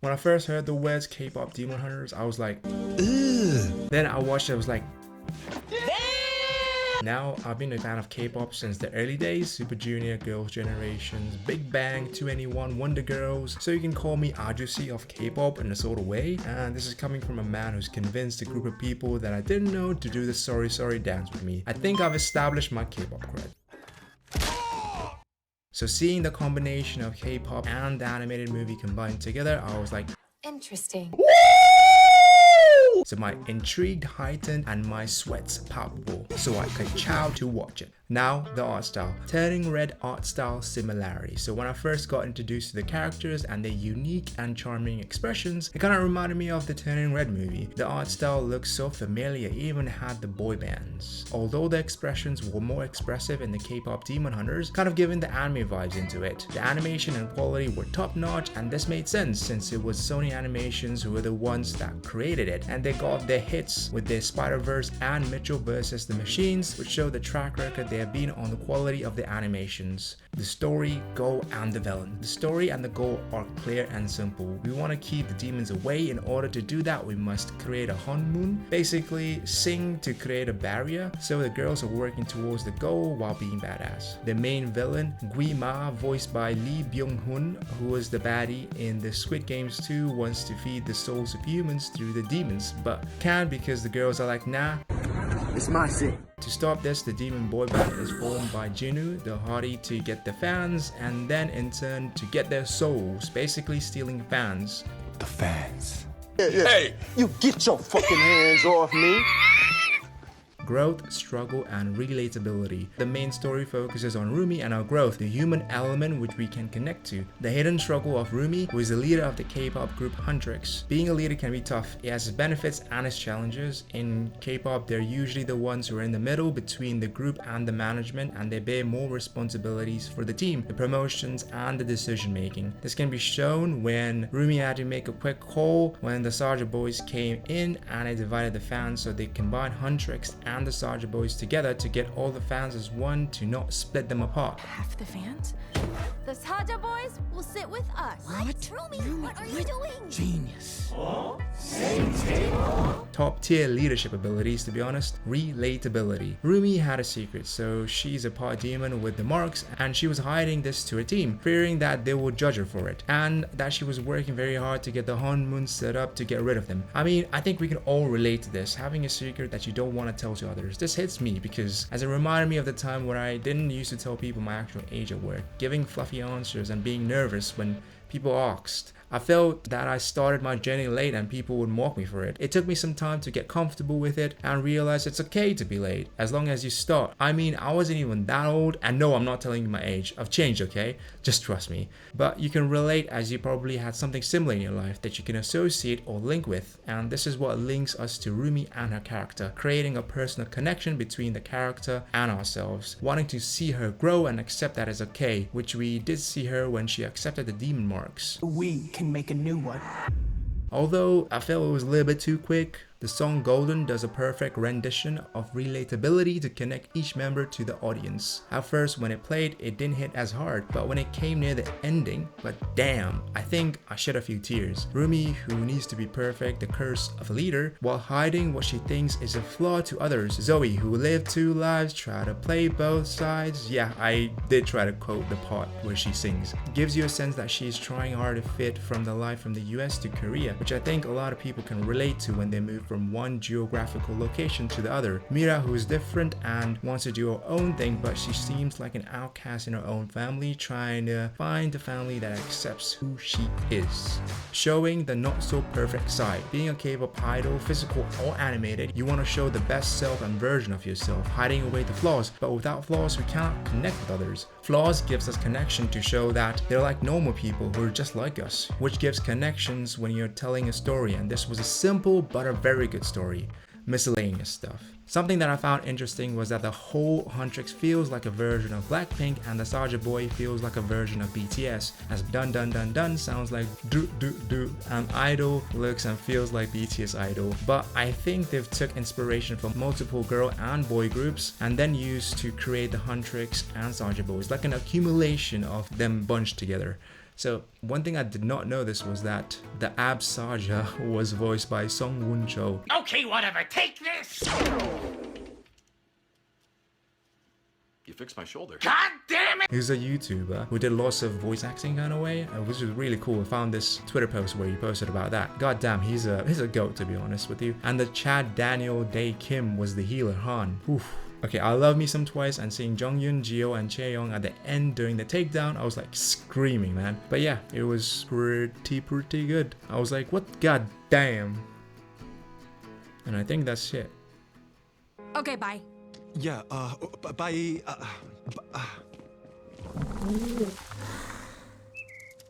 When I first heard the words Kpop Demon Hunters, I was like, ugh. Then I watched it, I was like, now, I've been a fan of K-pop since the early days, Super Junior, Girls' Generations, Big Bang, 2NE1, Wonder Girls, so you can call me Ajusi of K-pop in a sort of way, and this is coming from a man who's convinced a group of people that I didn't know to do the sorry sorry dance with me. I think I've established my K-pop cred. So seeing the combination of K-pop and the animated movie combined together, I was like, interesting. So my intrigue heightened and my sweats palpable, so I could chow to watch it. Now, the art style. Turning Red art style similarity. So when I first got introduced to the characters and their unique and charming expressions, it kind of reminded me of the Turning Red movie. The art style looks so familiar, even had the boy bands. Although the expressions were more expressive in the Kpop Demon Hunters, kind of giving the anime vibes into it. The animation and quality were top notch, and this made sense since it was Sony Animations who were the ones that created it, and they got their hits with their Spider-Verse and Mitchell vs. the Machines, which show the track record they have been on the quality of the animations. The story, goal, and the villain. The story and the goal are clear and simple. We want to keep the demons away. In order to do that, we must create a honmun, basically sing to create a barrier, so the girls are working towards the goal while being badass. The main villain, Gui Ma, voiced by Lee Byung-hun, who was the baddie in the Squid Games 2, wants to feed the souls of humans through the demons, but can't because the girls are like, nah, it's my shit. To stop this, the demon boy band is formed by Jinu, the hottie, to get the fans, and then in turn to get their souls, basically stealing fans. The fans. Hey, you get your fucking hands off me. Growth, struggle, and relatability. The main story focuses on Rumi and our growth, the human element which we can connect to. The hidden struggle of Rumi, who is the leader of the K-pop group Huntrix. Being a leader can be tough. It has its benefits and its challenges. In K-pop, they're usually the ones who are in the middle between the group and the management, and they bear more responsibilities for the team, the promotions, and the decision making. This can be shown when Rumi had to make a quick call when the Soldier Boys came in and they divided the fans, so they combined Huntrix and the Soldier Boys together to get all the fans as one, to not split them apart. Half the fans? The Soldier Boys will sit with us. What? Rumi, what are you doing? Genius. Top tier leadership abilities, to be honest. Relatability. Rumi had a secret, so she's a part demon with the marks, and she was hiding this to her team, fearing that they would judge her for it, and that she was working very hard to get the honmun set up to get rid of them. I mean, I think we can all relate to this, having a secret that you don't want to tell to others. This hits me because as it reminded me of the time where I didn't used to tell people my actual age at work, giving fluffy answers and being nervous when people asked. I felt that I started my journey late and people would mock me for it. It took me some time to get comfortable with it and realize it's okay to be late as long as you start. I mean, I wasn't even that old, and no, I'm not telling you my age. I've changed, okay? Just trust me. But you can relate as you probably had something similar in your life that you can associate or link with, and this is what links us to Rumi and her character, creating a personal connection between the character and ourselves, wanting to see her grow and accept that it's okay, which we did see her when she accepted the demon marks. We can make a new one. Although I felt it was a little bit too quick, the song Golden does a perfect rendition of relatability to connect each member to the audience. At first when it played, it didn't hit as hard, but when it came near the ending, but damn, I think I shed a few tears. Rumi, who needs to be perfect, the curse of a leader, while hiding what she thinks is a flaw to others. Zoe, who lived two lives, try to play both sides. Yeah, I did try to quote the part where she sings. It gives you a sense that she's trying hard to fit from the life from the US to Korea, which I think a lot of people can relate to when they move from one geographical location to the other. Mira, who is different and wants to do her own thing, but she seems like an outcast in her own family, trying to find a family that accepts who she is. Showing the not so perfect side. Being a K-pop idol, physical or animated, you want to show the best self and version of yourself, hiding away the flaws, but without flaws we cannot connect with others. Flaws gives us connection to show that they're like normal people who are just like us, which gives connections when you're telling a story, and this was a simple but a very good story. Miscellaneous stuff. Something that I found interesting was that the whole Huntrix feels like a version of Blackpink and the Soldier Boy feels like a version of BTS, as Dun Dun Dun Dun sounds like do do do and Idol looks and feels like BTS Idol. But I think they've took inspiration from multiple girl and boy groups and then used to create the Huntrix and Soldier Boys, like an accumulation of them bunched together. So one thing I did not notice was that the Ab Saja was voiced by Song Woon Cho. Okay, whatever. Take this. You fixed my shoulder. God damn it! He's a YouTuber who did lots of voice acting kind of way, which is really cool. I found this Twitter post where he posted about that. God damn, he's a goat, to be honest with you. And the Chad Daniel Day Kim was the healer Han. Oof. Okay, I love me some Twice, and seeing Jonghyun, Jio, and Chaeyoung at the end doing the takedown, I was like screaming, man. But yeah, it was pretty good. I was like, what? God damn. And I think that's it. Okay, bye. Yeah, bye.